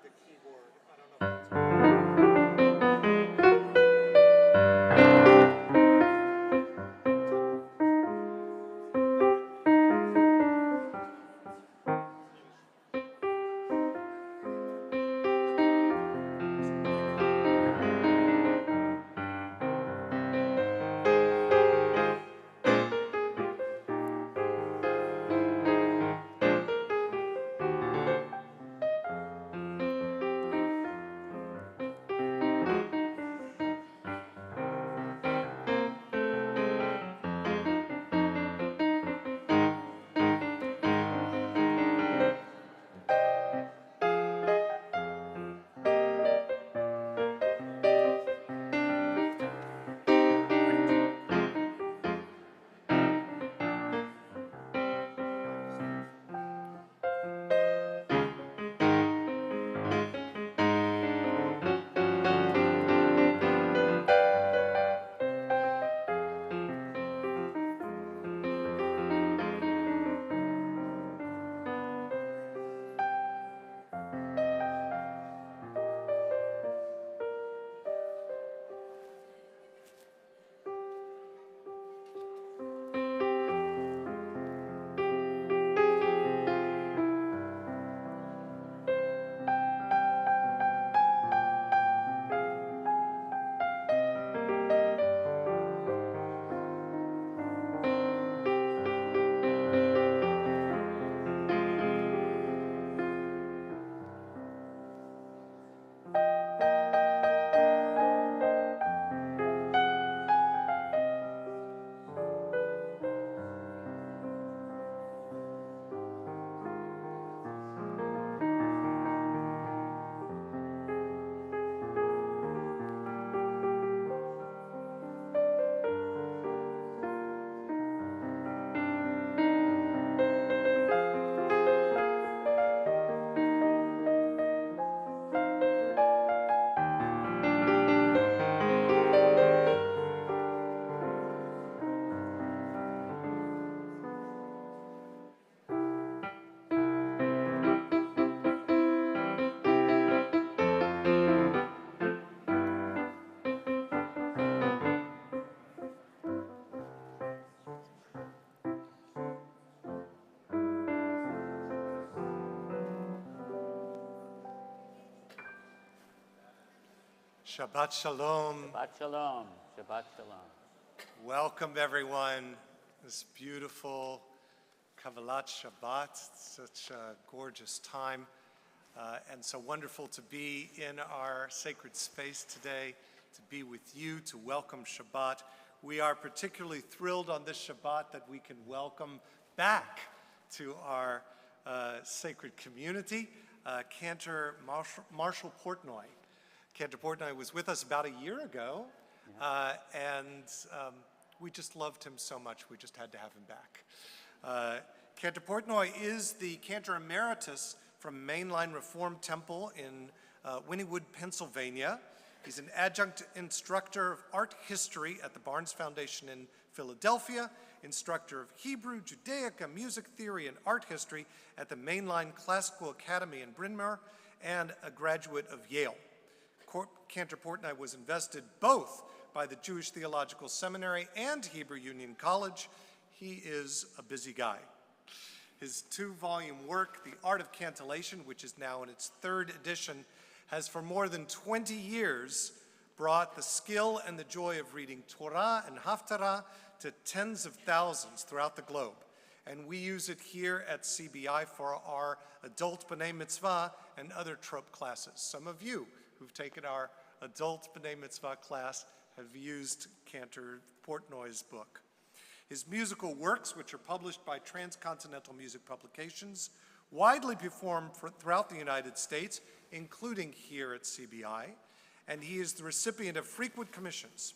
the keyboard. I don't know if that's Shabbat Shalom. Shabbat Shalom. Shabbat Shalom. Welcome, everyone. This beautiful Kabbalat Shabbat. Such a gorgeous time. And so wonderful to be in our sacred space today, to be with you, to welcome Shabbat. We are particularly thrilled on this Shabbat that we can welcome back to our sacred community, Cantor Marshall Portnoy. Cantor Portnoy was with us about a year ago, and we just loved him so much, we just had to have him back. Cantor Portnoy is the Cantor Emeritus from Mainline Reformed Temple in Wynnewood, Pennsylvania. He's an adjunct instructor of art history at the Barnes Foundation in Philadelphia, instructor of Hebrew, Judaica, music theory, and art history at the Mainline Classical Academy in Bryn Mawr, and a graduate of Yale. Cantor Portnoy was invested both by the Jewish Theological Seminary and Hebrew Union College. He is a busy guy. His 2-volume work, The Art of Cantillation, which is now in its 3rd edition, has for more than 20 years brought the skill and the joy of reading Torah and Haftarah to tens of thousands throughout the globe. And we use it here at CBI for our adult B'nai Mitzvah and other trope classes. Some of you who've taken our adult B'nai Mitzvah class have used Cantor Portnoy's book. His musical works, which are published by Transcontinental Music Publications, widely performed throughout the United States, including here at CBI, and he is the recipient of frequent commissions.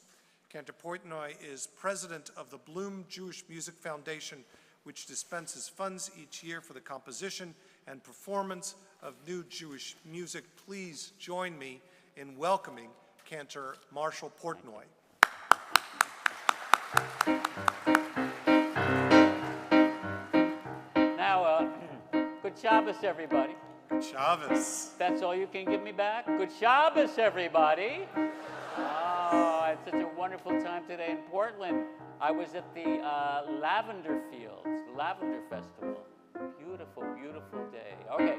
Cantor Portnoy is president of the Bloom Jewish Music Foundation, which dispenses funds each year for the composition and performance of new Jewish music. Please join me in welcoming Cantor Marshall Portnoy. Now, good Shabbos, everybody. Good Shabbos. That's all you can give me back? Good Shabbos, everybody. Oh, I had such a wonderful time today in Portland. I was at the Lavender Fields, the Lavender Festival. Beautiful, beautiful day. Okay.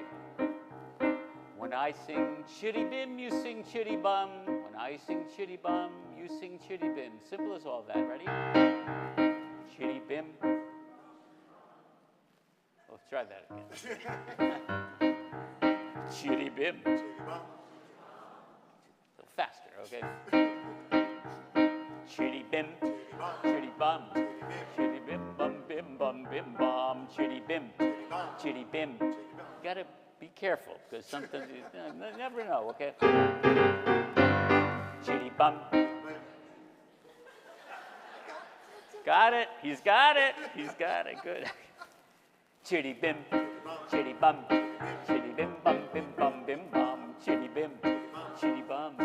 When I sing chitty bim, you sing chitty bum. When I sing chitty bum, you sing chitty bim. Simple as all that. Ready? Chitty bim. Let's try that again. Chitty bim. A little faster, okay? Chitty bim. Chitty bum. Chitty bim bum bim bum bim bum. Chitty bim. Chitty bim. You gotta be careful, because sometimes you never know, okay? Chitty bum. Got it. He's got it. He's got it. Good. Chitty bim. Chitty bum. Chitty bim bum bim bum bim bum. Chitty bim. Chitty bum.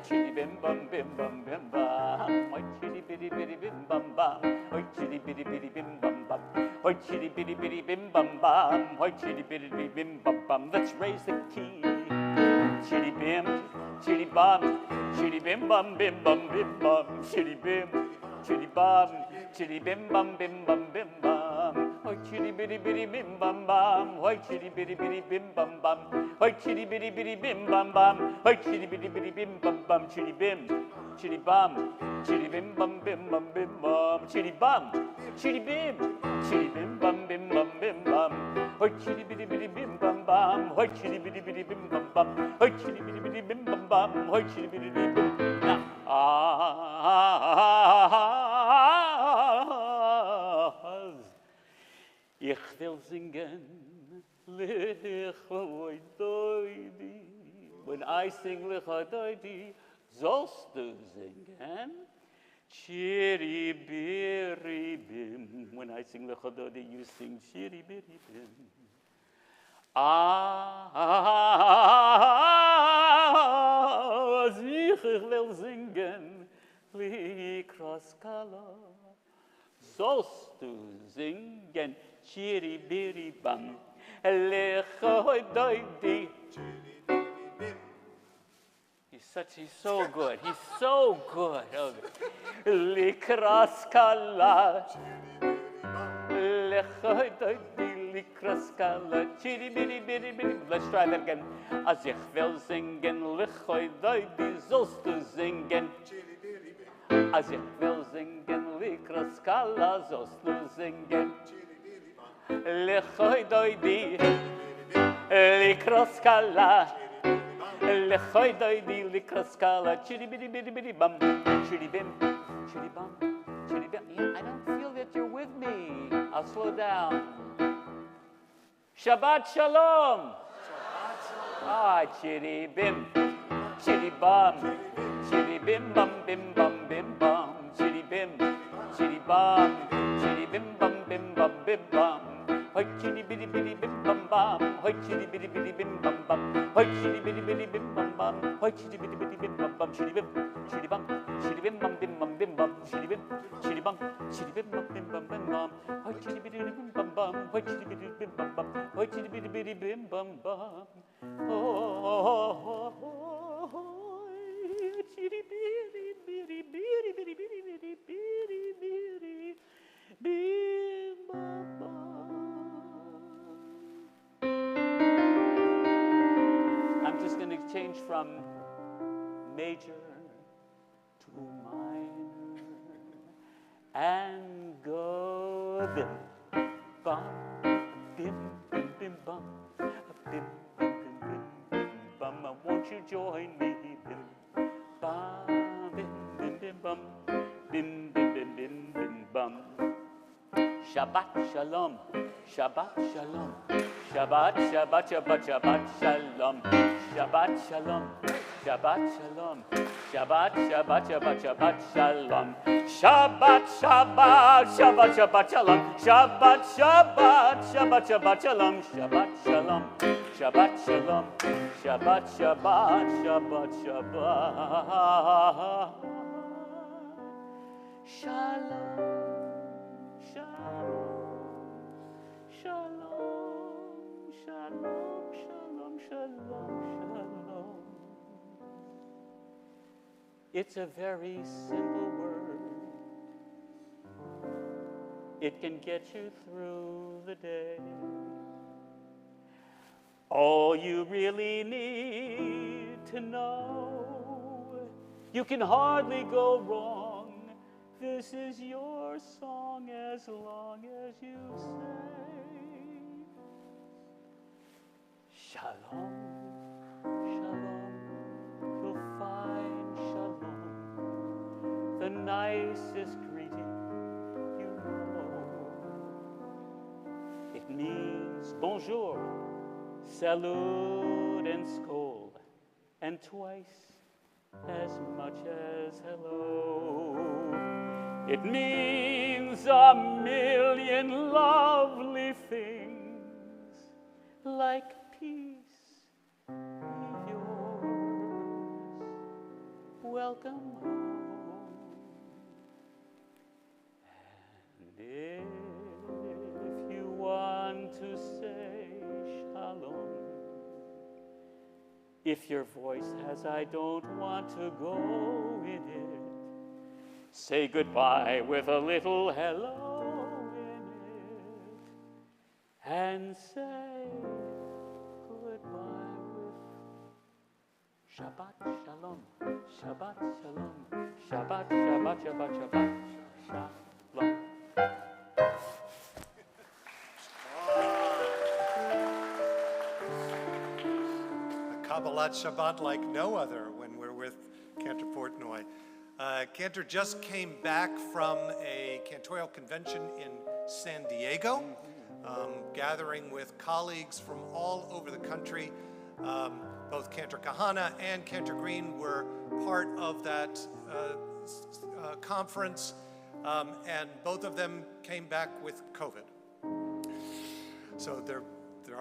Chitty bim bum bim bum bim bum. Oi chitty bitty bitty bim bum bum. Oi chitty bitty bitty bim bum bum. Oi chitty bitty bitty bim bum bum. Oi chitty bitty bitty bim bum bum. Let's raise the key. Chitty bim. Chitty bum. Chitty bim bum bim bum bim bum. Chitty bim. Chitty bum. Chitty bim bum bim bum bim bum. Oi chitty bitty bitty bim bum bum. Oi chitty bitty bitty bim bum bum. Oi chitty bitty bitty bim bum bum. Oi chitty bitty bitty bim bum bum. Chitty bim. Chitty bum. Chitty bim bum bim bum bim bum. Chitty bum. Chitty bim. Chitty bim bum bim bum bim bum. Oi chitty bitty bitty bim bum bum. Oi chitty bitty bitty bim bum bum. Oi chitty bitty bitty bim bum bum. Oi chitty bitty bitty bim. Now. Ich will singen, Lichoi Doidi. When I sing Lichoi Doidi, sollst du singen, Chiri Biri Bim. When I sing Lichoi Doidi, you sing Chiri Biri Bim. Ich will singen, Likras Kala. Sollst du singen, Chiri Biri Bam, Lechoi Doidi. He's so good. He's so good. Likras Kala, Lechoi Doidi, Likras Kala, Chiri Biri Biri Biri. Let's try that again. Als ich will singen, Lechoi Doidi, sollst du singen. Als ich will singen, Likras Kala, sollst du singen. Lechoi Doidi, Likras Kala, Lechoi Doidi, Likras Kala, Chiri Biri Biri Biri Bum, Chiri Bim, Chiri Bum, Chiri Bim. Yeah, I don't feel that you're with me. I'll slow down. Shabbat Shalom. Ah, Chiri Bim, Chiri Bum, Chiri Bim Bum Bim Bum Bim Bum, Chiri Bim, Chiri Bum, Chiri Bim Bum Bim Bum Bim Bum. Hoi chitty bitty bitty bim bum bum. Hoi chitty bitty bitty bim bum bum. Hoi chitty bitty bitty bim bum bum. Hoi chitty bitty bitty bim bum bum. Chitty bim, chitty bum, chitty bim bum bim bum bim bum. Chitty bim, chitty bum, chitty bim bum bim bum bim bum. Hoi chitty bitty bitty bim bum bum. Hoi chitty bitty bim bum bum. Hoi chitty bitty bitty bim bum bum. Oh, chitty bitty bitty bitty bitty bitty bitty bitty bitty bim bum bum. I'm just going to change from major to minor and go bim, bum, bim, bim, bim, bum, bim, bim, bim, bim, bim, bum. Won't you join me? Bim, bum, bim, bim, bim, bum, bim, bim, bim, bim, bim, bum. Shabbat Shalom, Shabbat Shalom, Shabbat, Shabbat, Shabbat, Shabbat Shalom, Shabbat Shalom, Shabbat Shalom, Shabbat, Shabbat, Shabbat, Shabbat Shalom, Shabbat, Shabbat, Shabbat, Shabbat Shalom, Shabbat, Shabbat, Shabbat, Shabbat Shalom, Shabbat Shalom, Shabbat Shalom, Shabbat, Shabbat, Shabbat, Shabbat Shalom. Shalom, shalom, shalom, shalom, It's a very simple word. It can get you through the day. All you really need to know, you can hardly go wrong. This is your song as long as you say, Shalom, Shalom, you'll find Shalom, the nicest greeting you know. It means bonjour, salute and scold, and twice as much as hello. It means a million lovely things, like peace be yours, welcome home. And if you want to say shalom, if your voice has I don't want to go in it, say goodbye with a little hello in it, and say goodbye with Shabbat Shalom, Shabbat Shalom, Shabbat, Shabbat, Shabbat, Shabbat, Shalom. Kabbalat Shabbat like no other when we're with Cantor Portnoy. Cantor just came back from a cantorial convention in San Diego, gathering with colleagues from all over the country. Both Cantor Kahana and Cantor Green were part of that conference, and both of them came back with COVID. So they're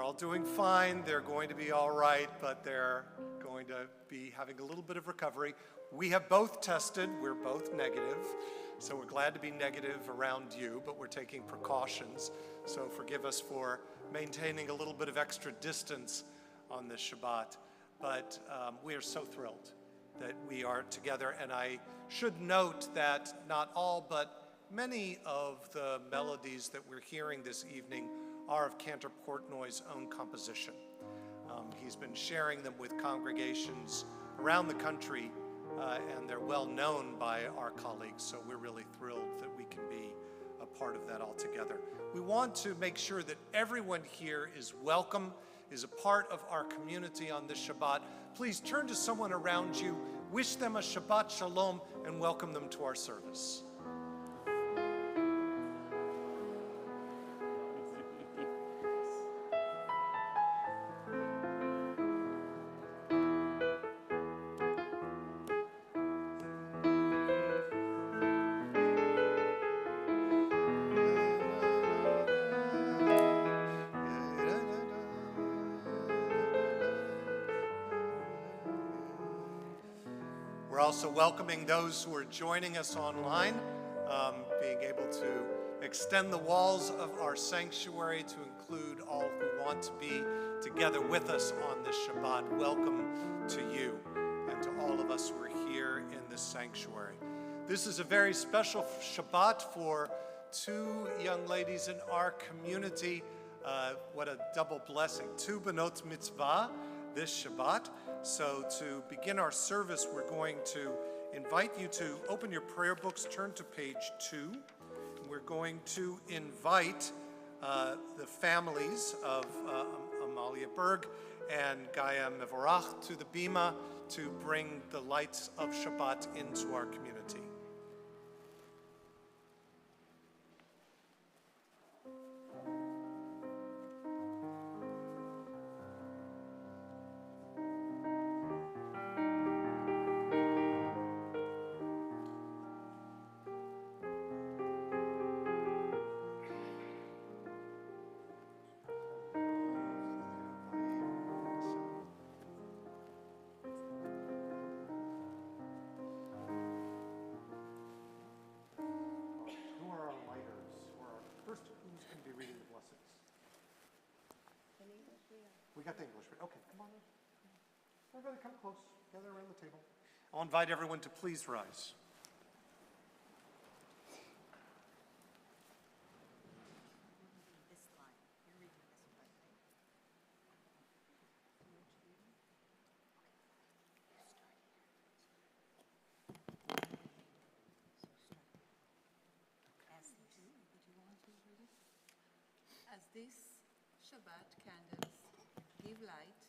all doing fine. They're going to be all right, but they're going to be having a little bit of recovery. We have both tested. We're both negative. So we're glad to be negative around you, but we're taking precautions. So forgive us for maintaining a little bit of extra distance on this Shabbat. But we are so thrilled that we are together. And I should note that not all, but many of the melodies that we're hearing this evening are of Cantor Portnoy's own composition. He's been sharing them with congregations around the country, and they're well known by our colleagues, so we're really thrilled that we can be a part of that all together. We want to make sure that everyone here is welcome, is a part of our community on this Shabbat. Please turn to someone around you, wish them a Shabbat Shalom, and welcome them to our service. We're also welcoming those who are joining us online, being able to extend the walls of our sanctuary to include all who want to be together with us on this Shabbat. Welcome to you and to all of us who are here in this sanctuary. This is a very special Shabbat for two young ladies in our community. What a double blessing. Two Benot Mitzvah this Shabbat. So to begin our service, we're going to invite you to open your prayer books, turn to page 2. We're going to invite the families of Amalia Berg and Gaia Mevorach to the Bima to bring the lights of Shabbat into our community. We got the English. Okay, come on in. Everybody come close. Gather around the table. I'll invite everyone to please rise. As these Shabbat candles give light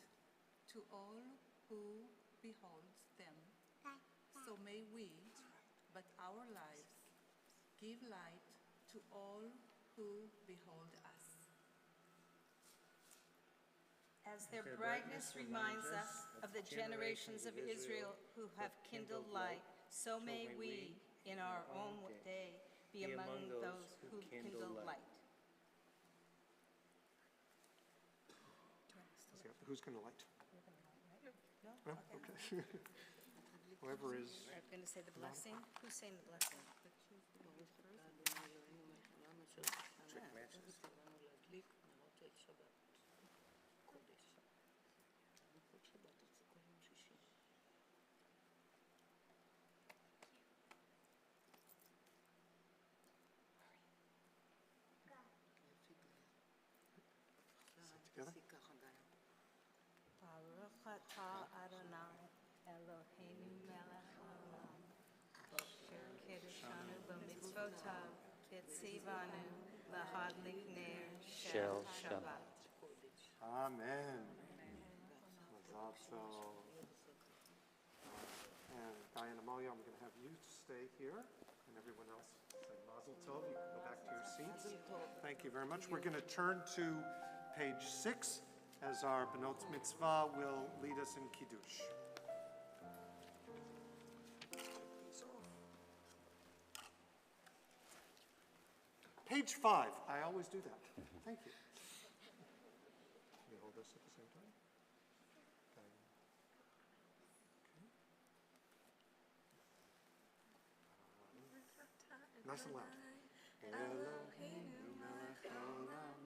to all who beholds them, so may we, but our lives, give light to all who behold us. As their brightness reminds us of the generations of Israel who have kindled light, so may we, in our own day, be among those who kindle light. Who's going to light? No? Okay. Whoever is. I'm going to say the blessing. Who's saying the blessing? Together? Baruch atah Adonai Eloheinu melech haolam, asher kiddushanu b'mitzvotav, v'tzivanu lahadlik ner shel Shabbat. Amen. Mazal tov. And Diana Moya, I'm going to have you stay here, and everyone else say Mazel Tov. You can go back to your seats. Thank you very much. We're going to turn to page 6 as our Benot Mitzvah will lead us in Kiddush. Page 5. I always do that. Thank you. Can you hold this at the same time? Okay. Nice and loud. Eloheinu melech haolam,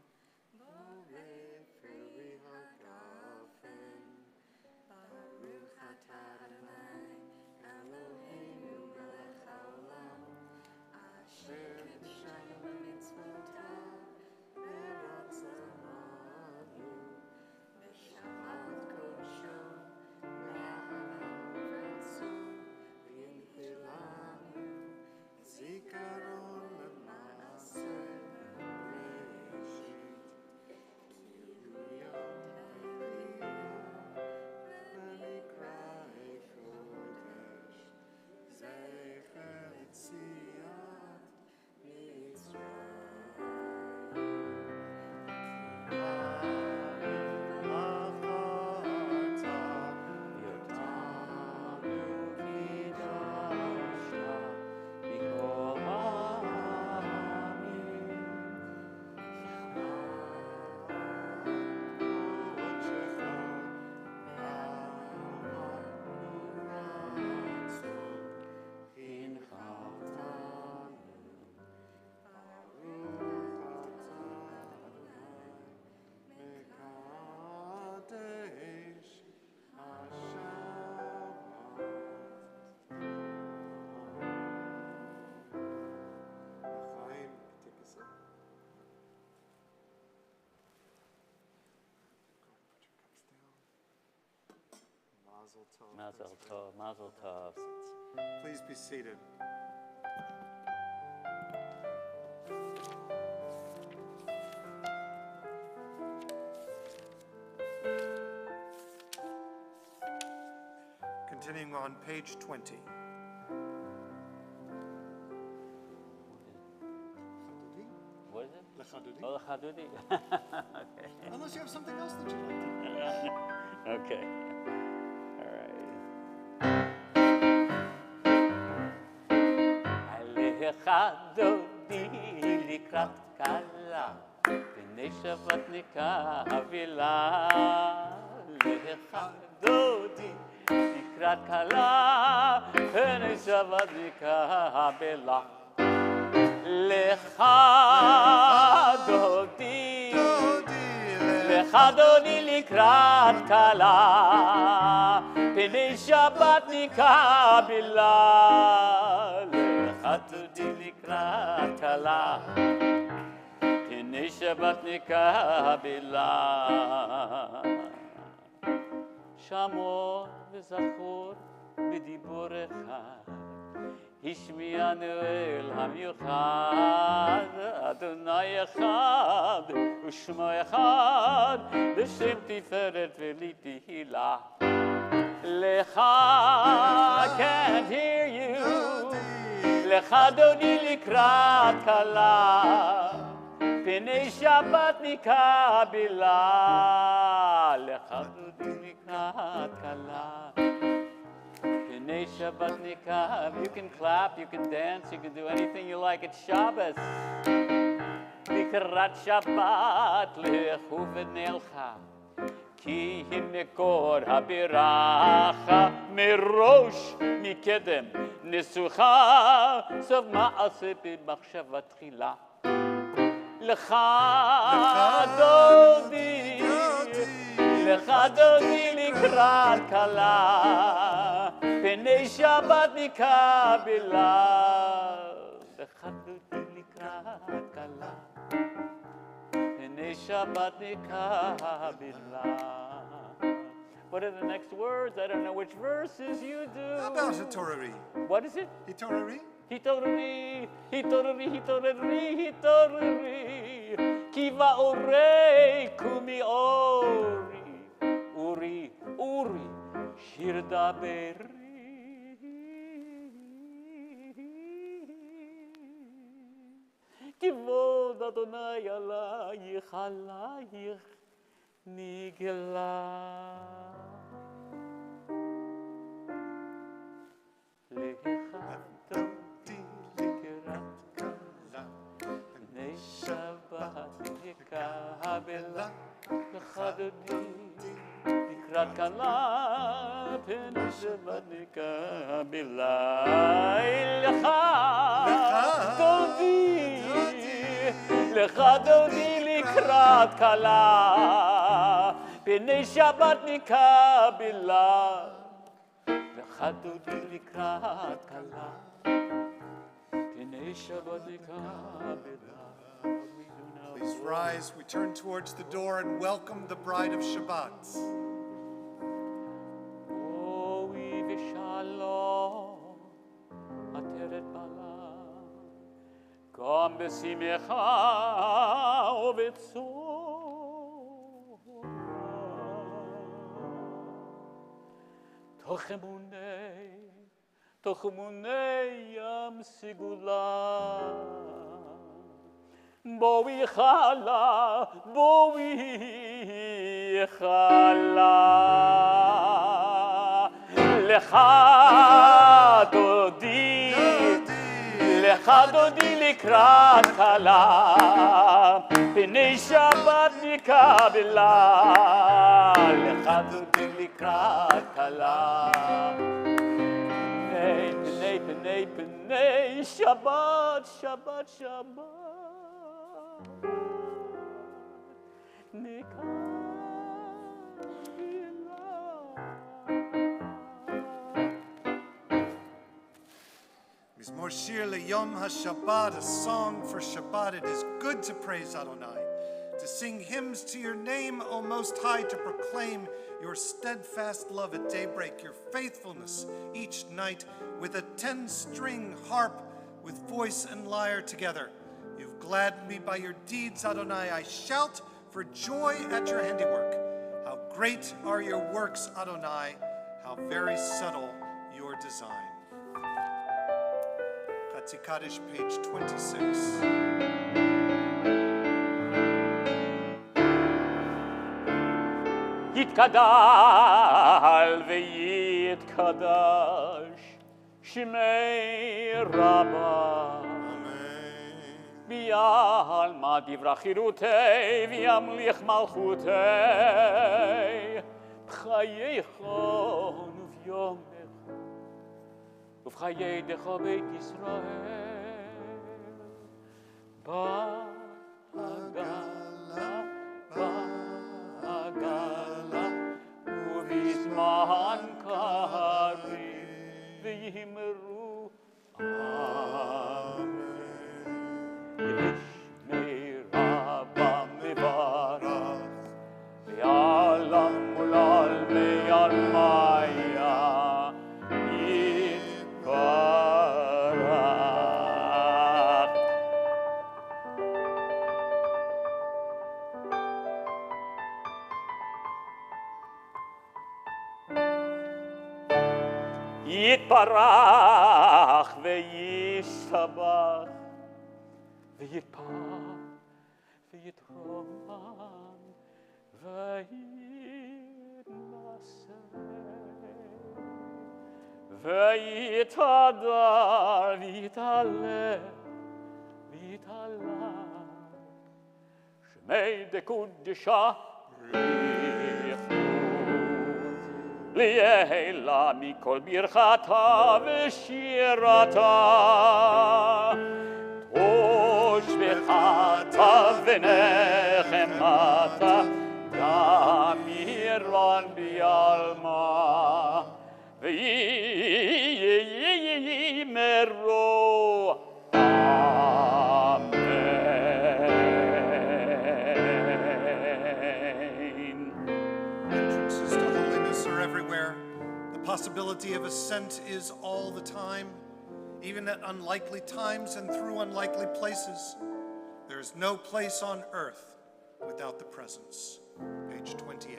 borei feri hagafen, Baruch atah Adonai, Eloheinu melech haolam, asher kiddushanu b'mitzvotav, v'ratzonanu, b'shabbat kodesho, v'ahavam v'atzon, v'yinchilanu, zikaron l'maaseh b'reshit, kiluyot ha'eliyah, v'mikra'ei kodesh, zecher tziat Mazel tov, mazel tov. Please be seated. Continuing on page 20. What is it? Lechadudi. Oh, Chadudi. Okay. Unless you have something else that you'd like to. Okay. All right. Lechadudi likrat kala, b'nei Shabbat nikavila. Lechadudi likrat kala, b'nei Shabbat nikavila. Lechadudi. Lechadodi likrat kala, פני שבת נקבלה, לך תודי לקראת כלה. פני שבת נקבלה, שמור וזכור בדיבור אחד, השמיענו אל המיוחד, אדוני אחד ושמו אחד, בשם תפארת ולתהילה. לך, can't hear you, לך דודי לקראת כלה, פני שבת נקבלה, לך דודי לקראת כלה. Pnei Shabbat Nikab. You can clap, you can dance, you can do anything you like. It's Shabbos. Likrat Shabbat lechu v'nelcha, ki hi mekor habiracha, merosh mikedem nesucha, sof ma'aseh b'machshava tchila. Lecha dodi, lecha dodi likrat kala, פני שבת נקבלה, לך דודי לקראת כלה, פני שבת נקבלה. What are the next words? I don't know which verses you do. How about Hitorari? What is it? Hitorari? Hitorari, hitorari, hitorari, hitorari, kiva orei kumi ori, uri, uri, shir daberi. כבוד אדוני עלייך, עלייך נגלה. לך דודי לקראת כלה, פני שבת נקבלה. לך דודי לקראת כלה, פני שבת נקבלה. לך דודי, לך דודי לקראת כלה, פני שבת נקבלה. לך דודי לקראת כלה, פני שבת נקבלה. Please rise. We turn towards the door and welcome the bride of Shabbat. בואי ושלום, עטרת בעלה, גם בשמחה ובצום. תוך אמוני ים סגולה, בואי חלה, בואי חלה. לך דודי, לך דודי לקראת כלה, פני שבת נקבלה. לך דודי לקראת כלה, פני פני פני שבת, שבת שבת נקבלה. Mizmor Shir LeYom HaShabbat, a song for Shabbat. It is good to praise Adonai, to sing hymns to your name, O Most High, to proclaim your steadfast love at daybreak, your faithfulness each night, with a 10-string harp, with voice and lyre together. You've gladdened me by your deeds, Adonai. I shout for joy at your handiwork. How great are your works, Adonai. How very subtle your design. Chatzi Kaddish, page 26. יתקדל ויתקדש שמי רבה, ויעלמה דברה חירותי וימליך מלכותי, בחייכם וביומך ובחיי דך בית ישראל, בעגלה, בעגלה ובזמן ויתברך וישתבח ויתפאר ויתרומם ויתנשא ויתהדר ויתהלל ויתהלל שמי דקודשה ליהלה מכל ברכתה ושירתה תושבחתה ונחמתה גם ירון בעלמה ויאמרו Entrances to holiness are everywhere. The possibility of ascent is all the time, even at unlikely times and through unlikely places. There is no place on earth without the presence. Page 28.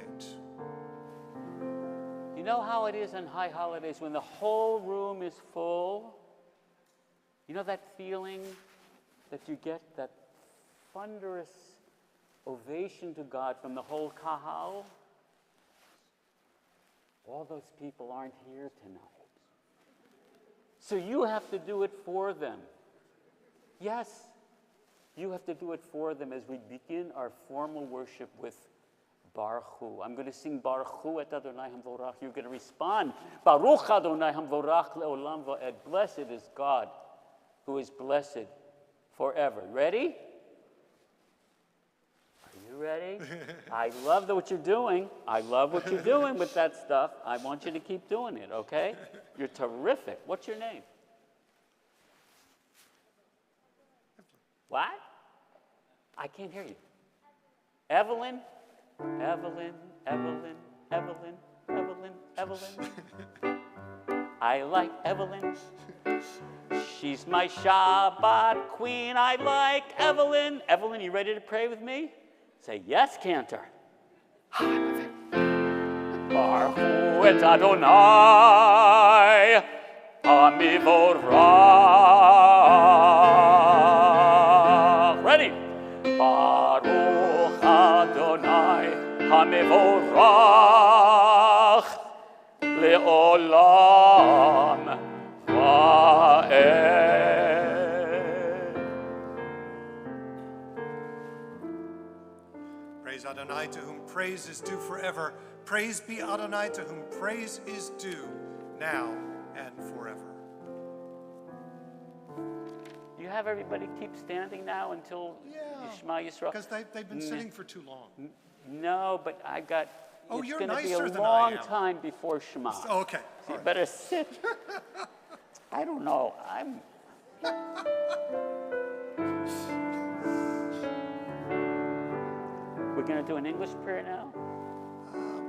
You know how it is on high holidays when the whole room is full? You know that feeling that you get, that thunderous ovation to God from the whole kahal? All those people aren't here tonight. So you have to do it for them. Yes, you have to do it for them as we begin our formal worship with Baruch Hu. I'm going to sing Baruch Hu et Adonai Hamvorach. You're going to respond, Baruch Adonai Hamvorach leolam va'ed. Blessed is God, who is blessed forever. Ready? Are you ready? I love what you're doing. I love what you're doing with that stuff. I want you to keep doing it, okay? You're terrific. What's your name? What? I can't hear you. Evelyn? Evelyn, Evelyn, Evelyn, Evelyn, Evelyn. I like Evelyn. She's my Shabbat queen. I like Evelyn. Evelyn, you ready to pray with me? Say yes, Cantor. Baruch Hu et Adonai Hamivorach. Ready? Baruch Adonai Hamivorach leolam va'ed. Praise Adonai, to whom praise is due forever. Praise be Adonai, to whom praise is due now and forever. You have everybody keep standing now until Shema Yisrael? Because they've been sitting for too long. No, but I got, Oh, it's you're going to be a nicer than I long am. time before Shema. Oh, okay. So you better sit. I don't know. We're going to do an English prayer now?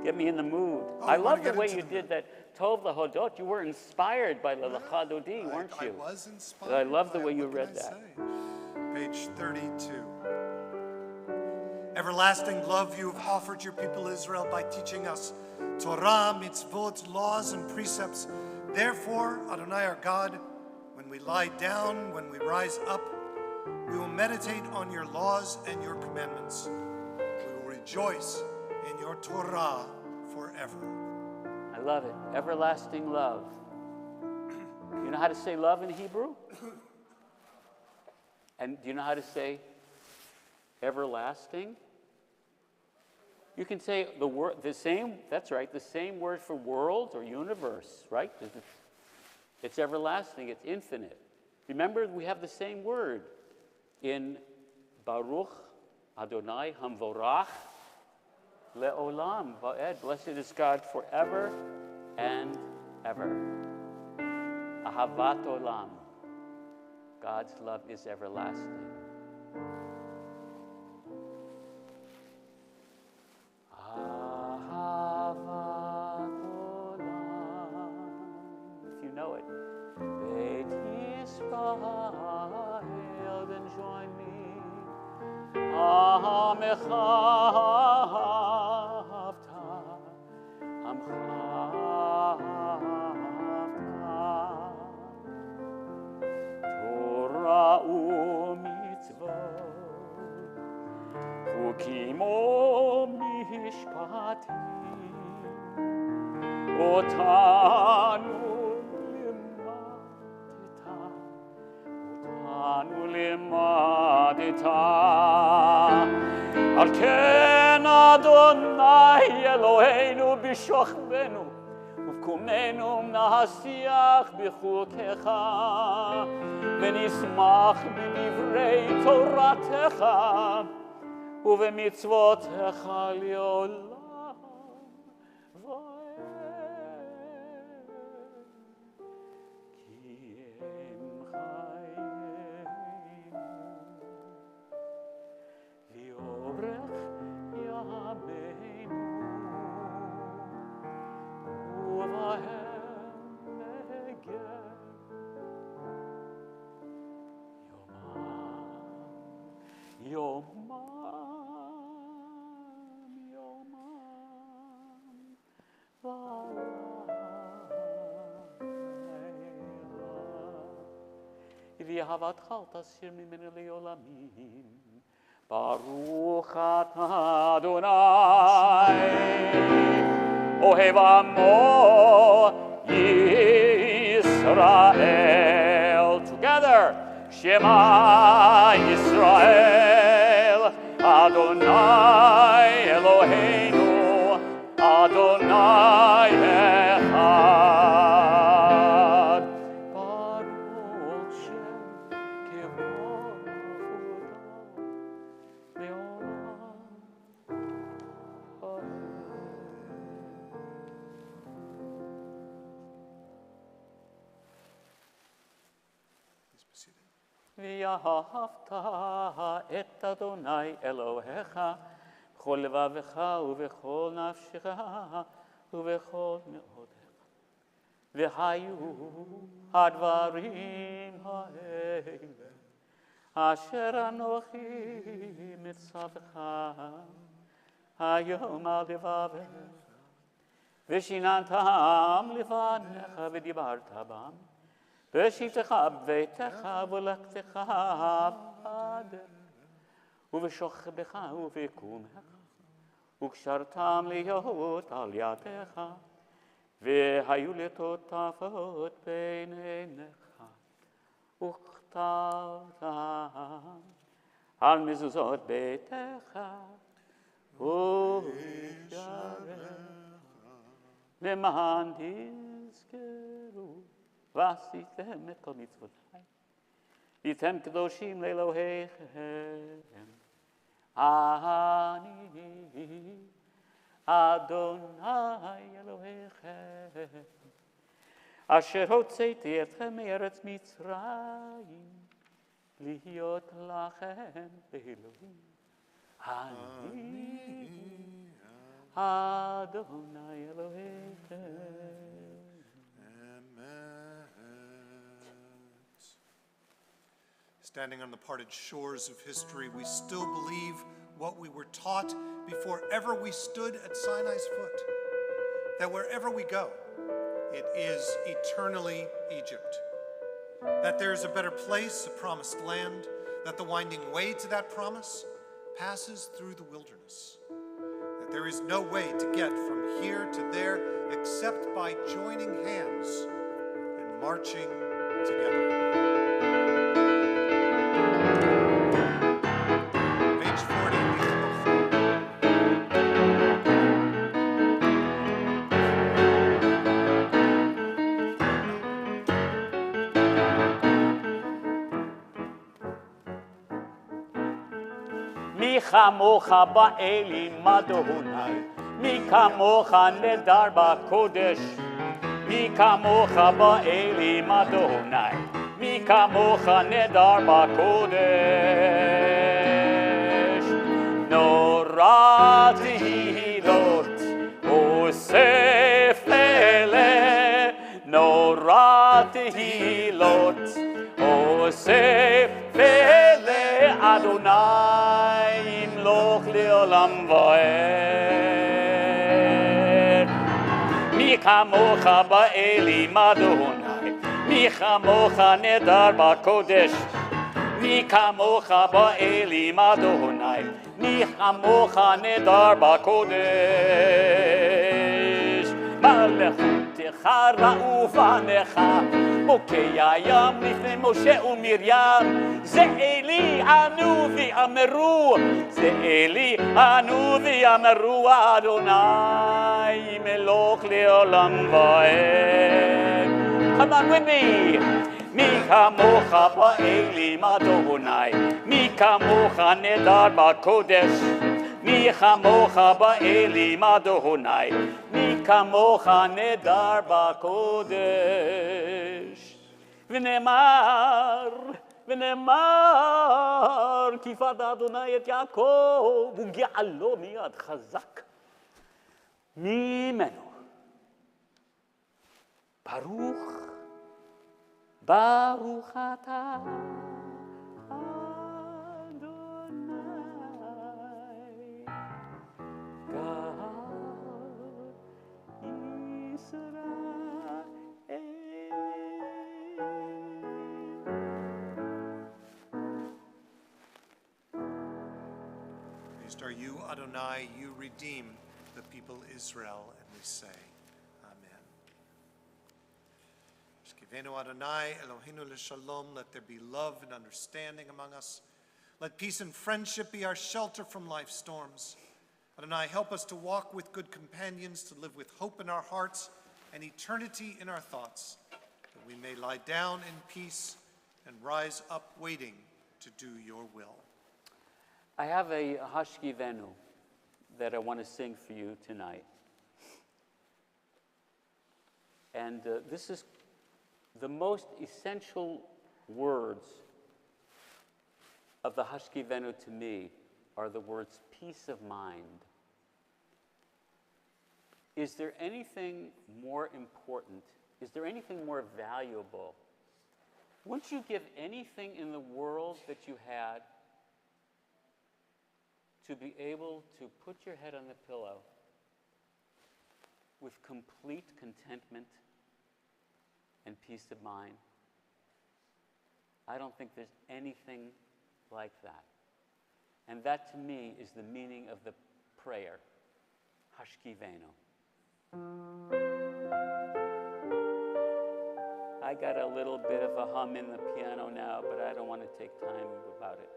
Get me in the mood. I you love wanna the get way into you the did that Tov Lahodot. You were inspired by the Lachadodi, weren't you? I was inspired. I love the by way it. you What read can I that. say? Page 32. Everlasting love, you have offered your people Israel by teaching us Torah, mitzvot, laws, and precepts. Therefore, Adonai our God, when we lie down, when we rise up, we will meditate on your laws and your commandments. We will rejoice in your Torah forever. I love it. Everlasting love. You know how to say love in Hebrew? And do you know how to say everlasting? You can say the same, that's right, the same word for world or universe, right? It's everlasting, it's infinite. Remember, we have the same word in Baruch Adonai Hamvorach leolam va'ed. Blessed is God forever and ever. Ahavat olam. God's love is everlasting. Ahavat olam. If you know it. Beit Yisrael, then join me. Amecha Amcha ומצוות, חוקים ומשפטים, אותנו לימדת. על כן אדוני אלוהינו בשוכבנו ובקומנו נשיח בחוקיך ונשמח בדברי תורתך ובמצוותיך לעולם ועד. כי הם חיינו לאורך ימינו ובהם נגן יומם ואהבתך אל תסיר ממני לעולמים. ברוך אתה אדוני אוהב עמו ישראל. Together שמע ישראל אדוני אלוהינו אדוני אחד. ברוך שם כבודו לעולם. ואהבת את אדוני אלוהיך בכל לבבך ובכל נפשך ובכל מאודך. והיו הדברים האלה אשר אנוכי מצווך היום על לבבך ושיננתם לפניך ודיברת בם בשבתך בביתך ולקתך בדרך ובשוכבך ובקומך וקשרתם להיות על ידיך והיו לטוטפות בין עיניך וכתבתם על מזוזות ביתך ובשעריך למען תזכרו ועשיתם את כל מצוותיי הייתם קדושים לאלוהיכם. אני אדוני אלוהיכם אשר הוצאתי אתכם מארץ מצרים להיות לכם אלוהים. אני אדוני אלוהיכם. Standing on the parted shores of history, we still believe what we were taught before ever we stood at Sinai's foot, that wherever we go, it is eternally Egypt, that there is a better place, a promised land, that the winding way to that promise passes through the wilderness, that there is no way to get from here to there except by joining hands and marching together. מי כמוך באלים אדוני, מי כמוך נדר בקודש, מי כמוך באלים אדוני, מי כמוך נדר בקודש. נורא תהילות אוסף אלה, נורא תהילות אוסף אלה אדוני ימלוך לעולם ועד. מי כמוך באלים אדוני, מי כמוך נדר בקודש, מי כמוך באלים אדוני, מי כמוך נדר בקודש. מלכותך ראו בניך, בוקע ים לפני משה ומרים. זה אלי ענו ואמרו, זה אלי ענו ואמרו, אדוני מלוך לעולם ועד. Come on with me. מי כמוך באלים אדוני, מי כמוך נדר בקודש. מי כמוך באלים אדוני, מי כמוך נדר בקודש. ונאמר, כי פדה אדוני את יעקב, וגאלו מיד חזק ממנו. ברוך אתה, אדוני, גאל ישראל. Praised are you, Adonai, you redeem the people Israel, and we say, Amen. Shkivenu Adonai, Eloheinu l'shalom, let there be love and understanding among us. Let peace and friendship be our shelter from life's storms. Adonai, help us to walk with good companions, to live with hope in our hearts and eternity in our thoughts, that we may lie down in peace and rise up waiting to do your will. I have a Hashkivenu that I want to sing for you tonight. And this is the most essential words of the Hashkivenu to me are the words peace of mind. Is there anything more important? Is there anything more valuable? Wouldn't you give anything in the world that you had to be able to put your head on the pillow with complete contentment and peace of mind? I don't think there's anything like that. And that to me is the meaning of the prayer, Hashkivenu. I got a little bit of a hum in the piano now, but I don't want to take time about it.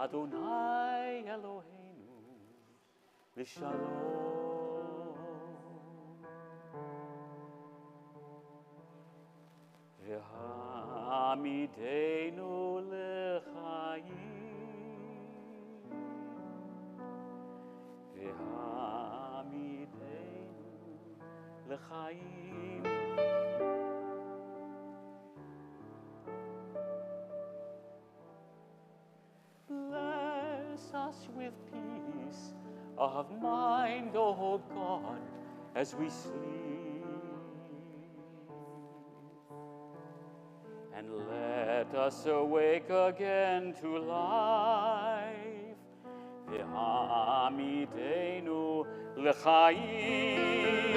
Adonai Eloheinu l'shalom v'hamidenu l'chaim v'hamidenu l'chaim. Bless us with peace of mind, O God, as we sleep. And let us awake again to life. V'hamidenu l'chaim.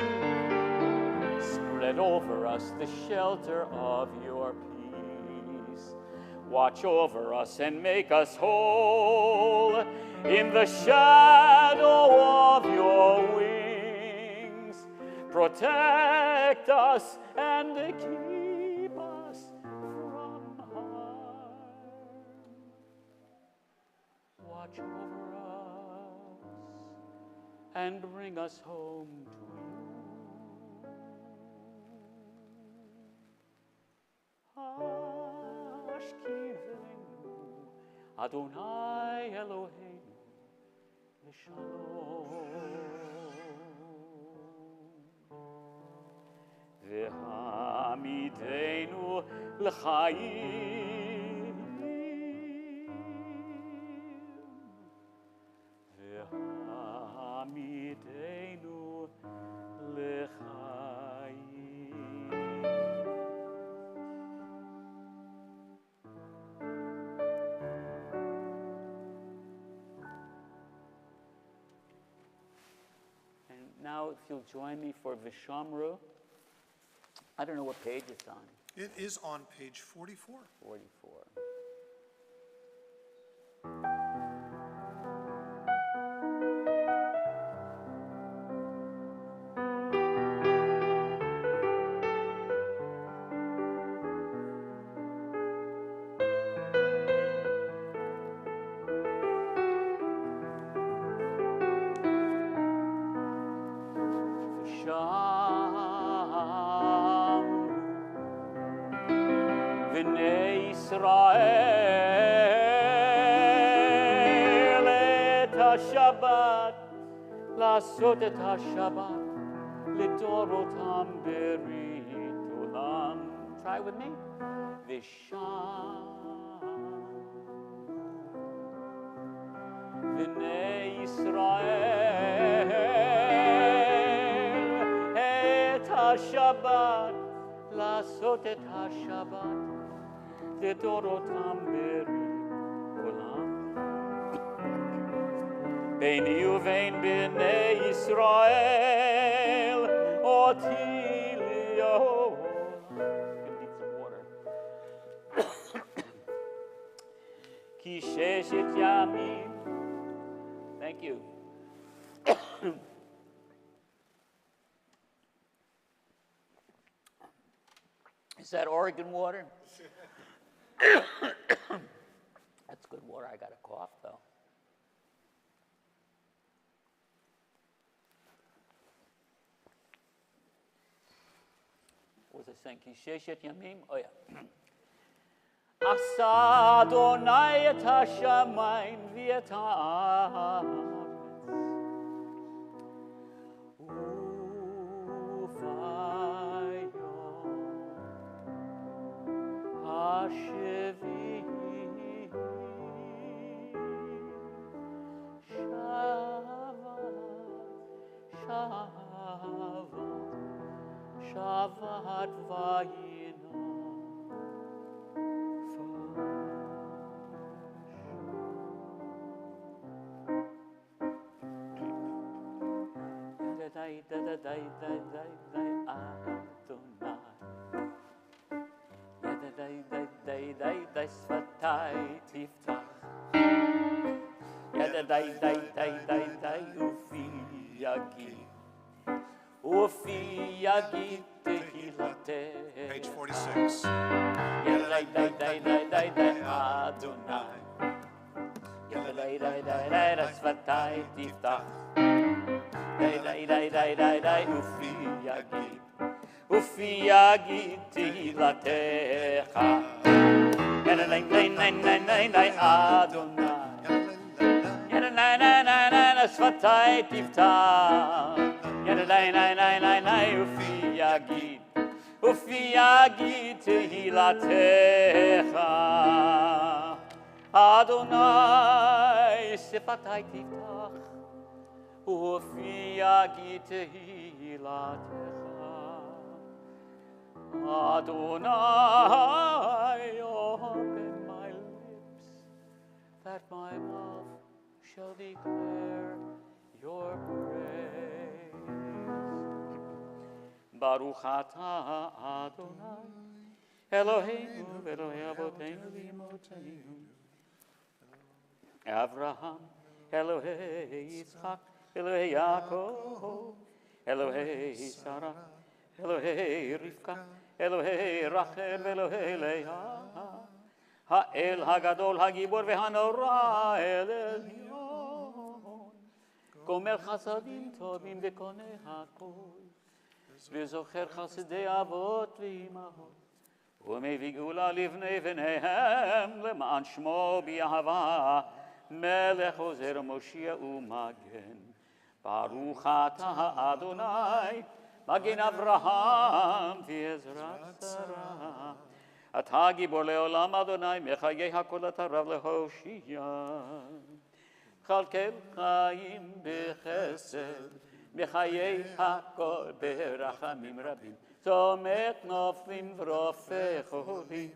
Spread over us the shelter of your peace. Watch over us and make us whole in the shadow of your wings. Protect us and keep us from harm. Watch over us and bring us home to you. Adonai Eloheinu l'shalom v'hamidenu l'chaim v'hamidenu l'chaim. Now, if you'll join me for Vishamru. I don't know what page it's on. It is on page 44. 44. B'nei Yisrael et ha-Shabbat, לעשות את השבת לדורותם ברית עולם. Try with me. ושם בני ישראל את השבת, לעשות את השבת לדורותם ברית עולם. ביני ובין בני ישראל אותי ליאור. כי ששת ימים. Thank you. Is that Oregon water? That's good water. I got a cough, though. What was I saying? Ki sheshet yamim? Oh, yeah. עשה אדוני את השמיים ואת הארץ וביום השביעי שבת וינום שפתי תפתח ופי יגיד תהילתך. Page 46. אדוני שפתי תפתח ופי יגיד תהילתך. אדוני שפתי תפתח ופי יגיד תהילתך. אדוני שפתי תפתח ופי יגיד תהילתך. Adonai, open my lips, that my mouth shall declare your praise. Baruch atah Adonai, Eloheinu v'Elokei Avoteinu v'Imotzeinu, Avraham, Elohei Yitzchak, Elohei Yaakov, Elohei Sarah, Elohei Rivka, Elohei Rachel ואלוהי לאה, האל הגדול, הגיבור והנורא, אל עליון, גומר חסדים טובים וקונה הכל, וזוכר חסדי אבות ואימהות, ומביא גאולה לבני בניהם, למען שמו באהבה, מלך עוזר מושיע ומגן. ברוך אתה אדוני, מגן אברהם ועזרת שרה. אתה גיבור לעולם אדוני, מחיי הכל אתה רב להושיע. כלכל חיים בחסד, מחיי הכל ברחמים רבים. צומח נופלים ורופא חולים,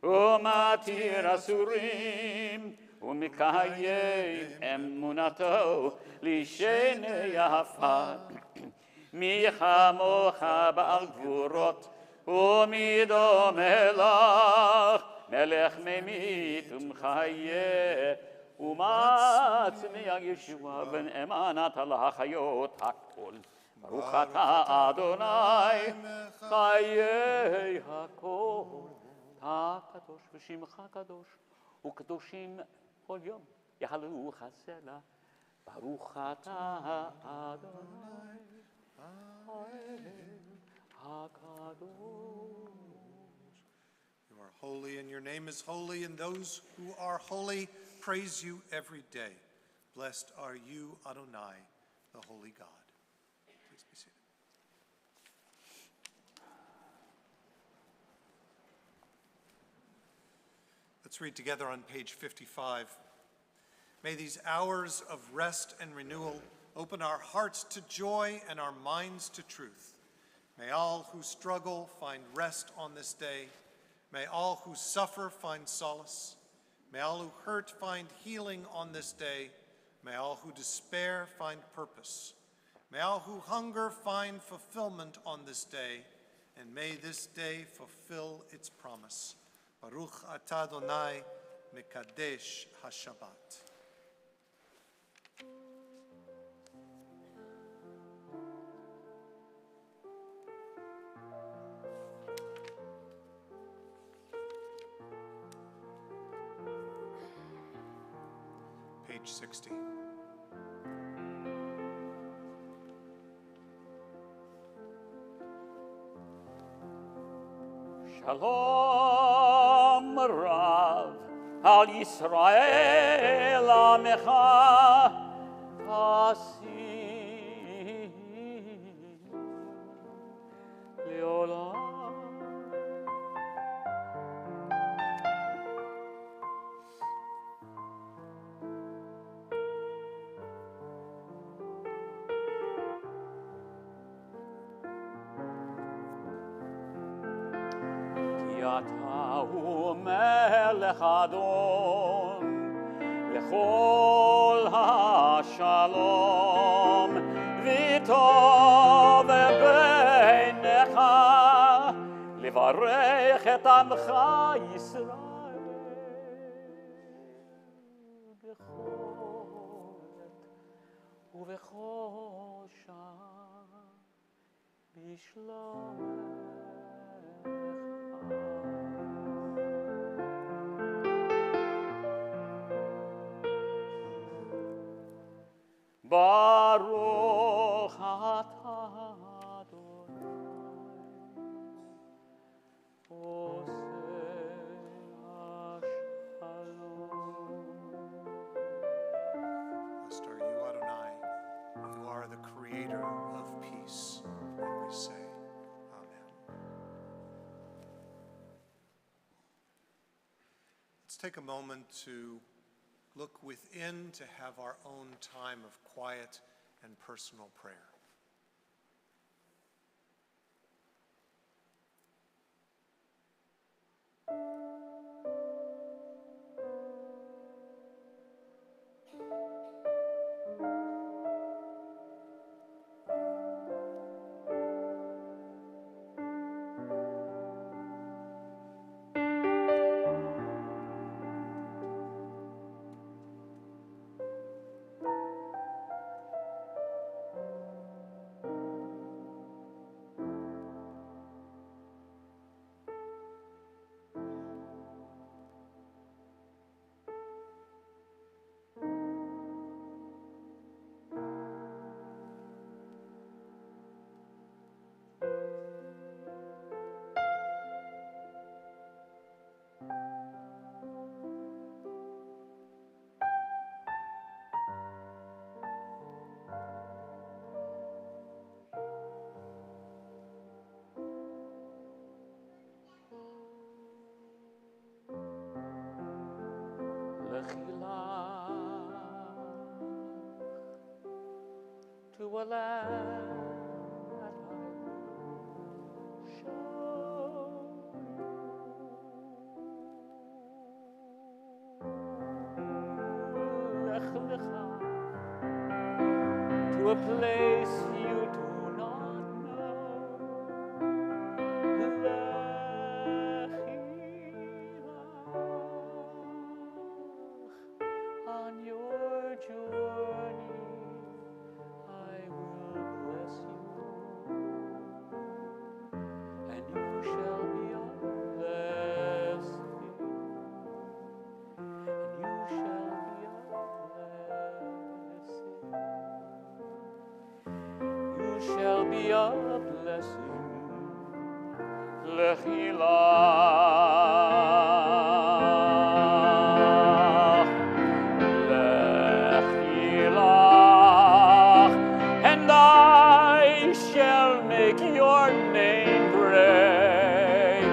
ומתיר אסורים, ומקיים אמונתו לשני יפה. מי כמוך בעל גבורות ומי דומה לך, מלך ממית ומחיה ומצמיח ישועה ונאמנת להחיות הכל. ברוך אתה אדוני חיי הכל. אתה קדוש ושמך קדוש וקדושים כל יום יהללוך סלה. ברוך אתה אדוני הקדוש. You are holy, and your name is holy, and those who are holy praise you every day. Blessed are you, Adonai, the holy God. Please be seated. Let's read together on page 55. May these hours of rest and renewal open our hearts to joy and our minds to truth. May all who struggle find rest on this day. May all who suffer find solace. May all who hurt find healing on this day. May all who despair find purpose. May all who hunger find fulfillment on this day. And may this day fulfill its promise. Baruch atah Adonai mekadesh haShabbat. Page 60. Shalom Rav al Yisrael Amecha Tasim Leolam. אתה הוא מלך אדון לכל השלום וטוב בעיניך לברך את עמך ישראל בכל עת ובכל שעה בשלום. Baruch atah Adonai oseh hashalom. Blessed are you, Adonai. You are the creator of peace. And we say, Amen. Let's take a moment to look within to have our own time of quiet and personal prayer. To a land that I will show you. a place you do not know. On your journey, I will bless you, and you shall be a blessing, and you shall be a blessing. You shall be a blessing. Lechilach, Lechilach, and I shall make your name great.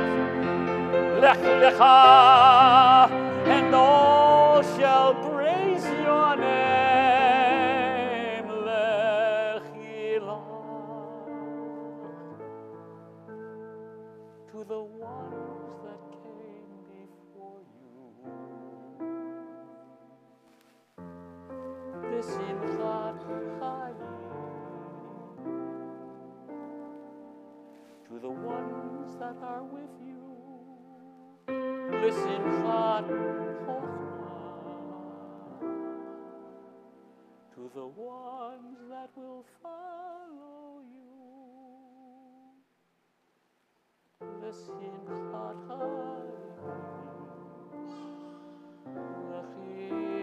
Lech Lecha, and all shall praise your name. Lechilach. To the ones that came before you, L'simchat Chayim. To the ones that are with you, L'simchat Chochmah. To the ones that will follow you, L'simchat Chayim, L'chilach.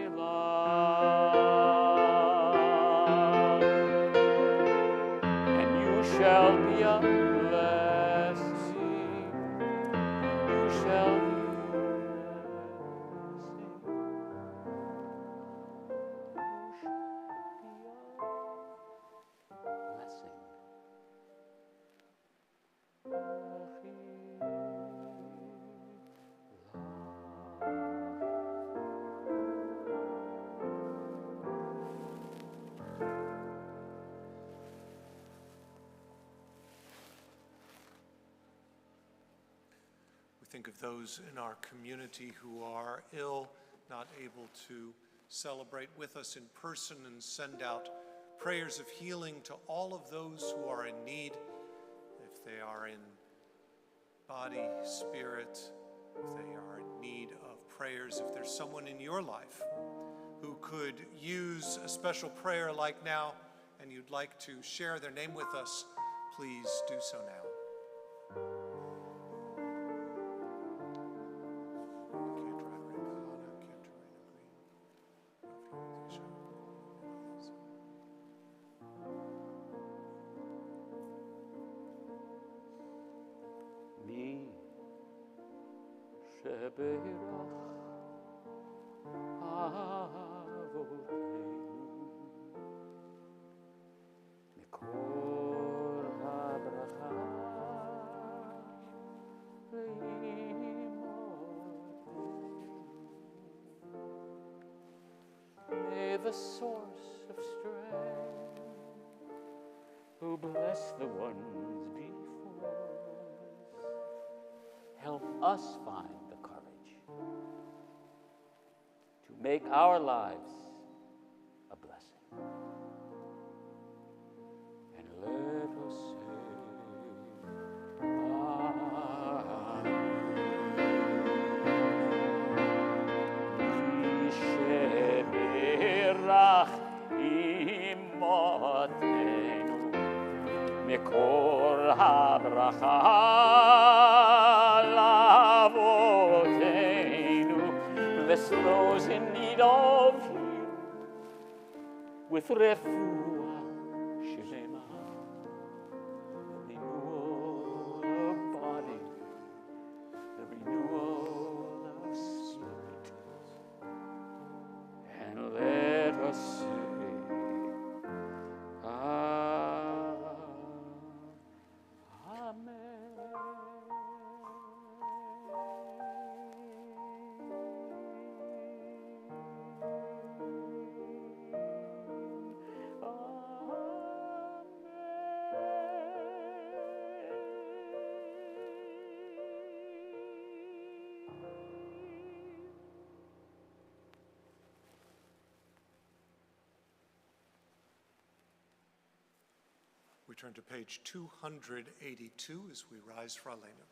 And you shall be a blessing. You shall be a blessing. You shall be a blessing. We think of those in our community who are ill, not able to celebrate with us in person, and send out prayers of healing to all of those who are in need, if they are in body, spirit, if they are in need of prayers. If there's someone in your life who could use a special prayer like now, and you'd like to share their name with us, please do so now. Mi sheberach avoteinu mikol habracha ve'imotenu. May the source of strength, who bless the ones before us, help us find the courage to make our lives a blessing. And let us say, Sheberach imotenu mikol habracha lavotenu. Bless those in need of you with refuah shlema, the renewal of body, the renewal of spirit. And let us say, Amen. We turn to page 282 as we rise for Aleinu.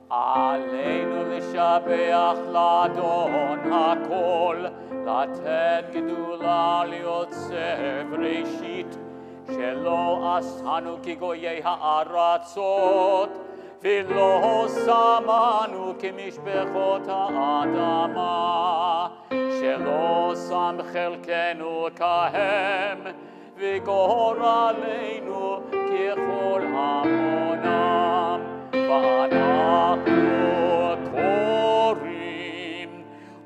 עלינו לשבח לאדון הכל, לתת גדולה ליוצר בראשית, שלא עשנו כגויי הארצות, ולא שמנו כמשפחות האדמה, שלא שם חלקנו כהם, וגורלנו ככל המונם. ואנחנו קוראים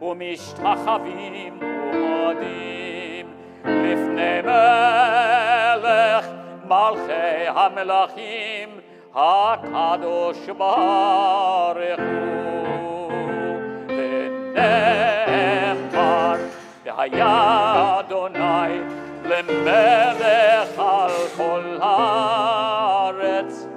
ומשתחווים ומודים לפני מלך מלכי המלכים הקדוש ברוך הוא. ונאמר והיה אדוני למלך על כל הארץ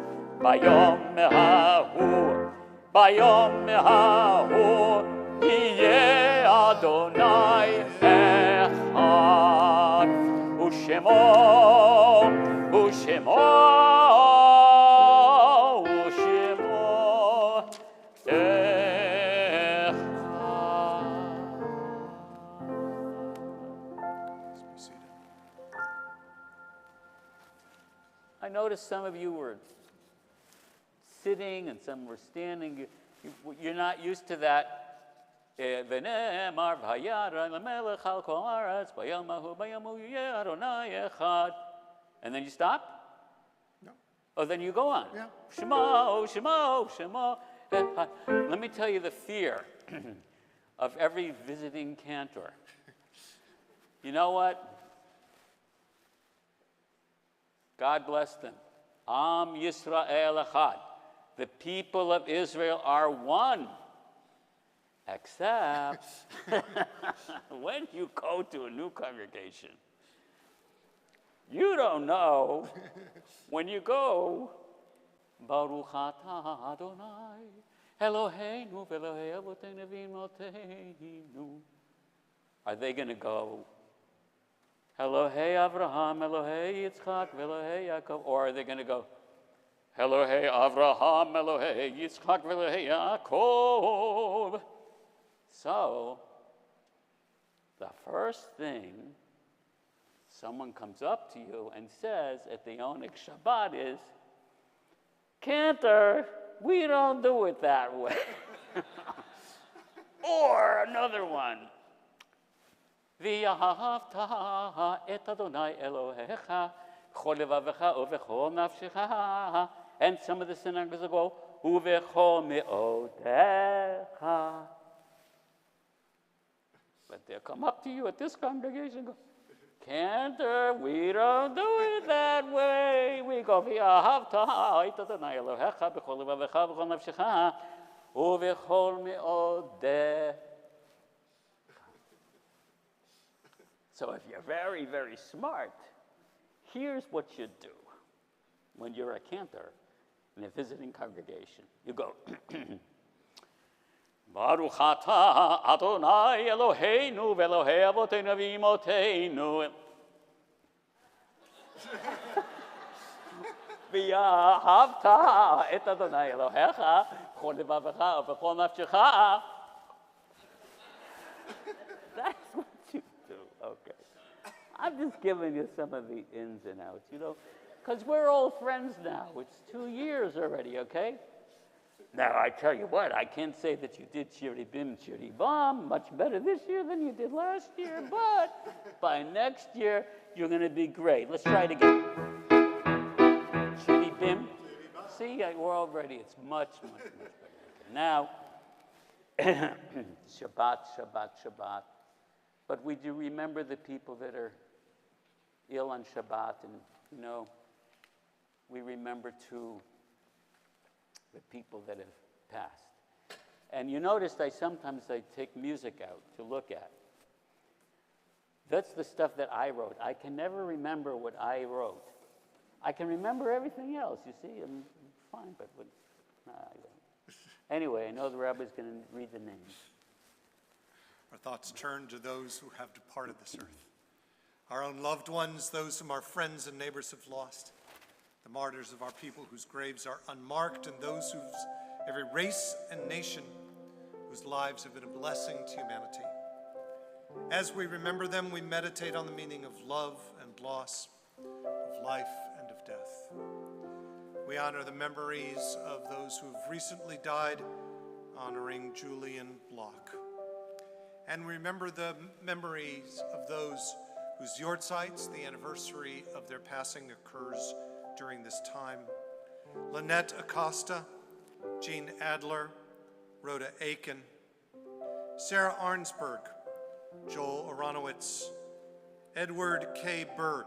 ביום ההוא יהיה אדוני אחד, ושמו אחד. I noticed some of you were sitting and some were standing. You're not used to that. And then you stop? No. Oh, then you go on. Yeah. Shema, Shema, Shema. Let me tell you the fear of every visiting cantor. You know what? God bless them. Am Yisrael Echad. The people of Israel are one. Except when you go to a new congregation, you don't know. When you go, Baruch atah Adonai, Eloheinu v'Elohei Avotenu v'Imotenu. Are they going to go, Elohei Avraham, Elohei Yitzchak, v'Elohei Yaakov? Or are they going to go, Elohei Avraham, Elohei Yitzchak, v'Elohei Yaakov? So, the first thing someone comes up to you and says at the Oneg Shabbat is, Cantor, we don't do it that way. Or another one, V'yahavta et Adonai Elohecha b'chol levavecha u'b'chol nafshecha. And some of the synagogues will go, u'b'chol me'odecha. But they'll come up to you at this congregation and go, Cantor, we don't do it that way. We go, V'yahavta et Adonai Elohecha b'chol levavecha u'b'chol nafshecha u'b'chol me'odecha. So if you're very, very smart, here's what you do when you're a cantor in a visiting congregation. You go, Baruch atah Adonai Eloheinu v'Elohei Avotenu v'Imotenu. V'yahavta et Adonai Elohecha b'chol levavecha u'b'chol nafshecha. That's what you do. Okay. I'm just giving you some of the ins and outs, you know, because we're old friends now. It's 2 years already, okay? Now, I tell you what, I can't say that you did Shiri Bim, Shiri Bam much better this year than you did last year, but by next year, you're going to be great. Let's try it again. Shiri Bim. See, we're already, it's much, much, much better. Now, Shabbat, Shabbat, Shabbat. But we do remember the people that are ill on Shabbat, and, you know, we remember, too, the people that have passed. And you noticed I take music out to look at. That's the stuff that I wrote. I can never remember what I wrote. I can remember everything else, you see. I'm fine, but I don't. Anyway, I know the rabbi's going to read the names. Our thoughts turn to those who have departed this earth. Our own loved ones, those whom our friends and neighbors have lost, the martyrs of our people whose graves are unmarked, and those whose every race and nation whose lives have been a blessing to humanity. As we remember them, we meditate on the meaning of love and loss, of life and of death. We honor the memories of those who have recently died, honoring Julian Block. And remember the memories of those whose yortzites, the anniversary of their passing, occurs during this time. Lynette Acosta, Jean Adler, Rhoda Aiken, Sarah Arnsberg, Joel Aronowitz, Edward K. Berg,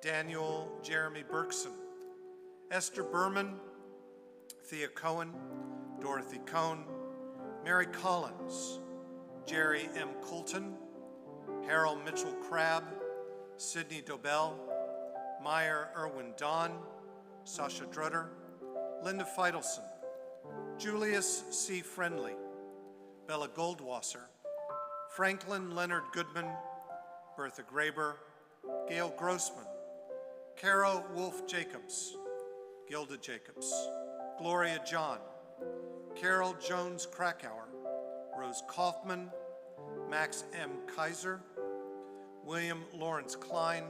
Daniel Jeremy Berkson, Esther Berman, Thea Cohen, Dorothy Cohn, Mary Collins, Jerry M. Colton, Harold Mitchell Crabb, Sidney Dobell, Meyer Irwin Don, Sasha Drutter, Linda Feidelson, Julius C. Friendly, Bella Goldwasser, Franklin Leonard Goodman, Bertha Graber, Gail Grossman, Caro Wolf Jacobs, Gilda Jacobs, Gloria John, Carol Jones Krakauer, Rose Kaufman, Max M. Kaiser, William Lawrence Klein,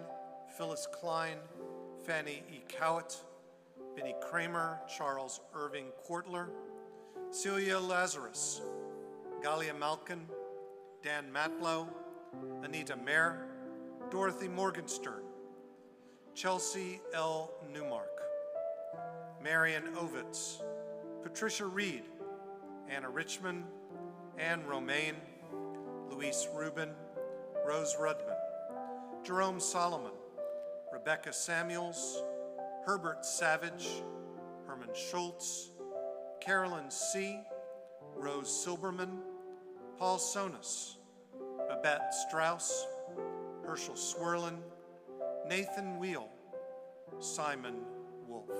Phyllis Klein, Fanny E. Cowett, Benny Kramer, Charles Irving Quartler, Celia Lazarus, Galia Malkin, Dan Matlow, Anita Mayer, Dorothy Morgenstern, Chelsea L. Newmark, Marion Ovitz, Patricia Reed, Anna Richmond, Anne Romaine, Luis Rubin, Rose Rudman, Jerome Solomon, Rebecca Samuels, Herbert Savage, Herman Schultz, Carolyn C., Rose Silberman, Paul Sonis, Babette Strauss, Herschel Swirlin, Nathan Wheel, Simon Wolf.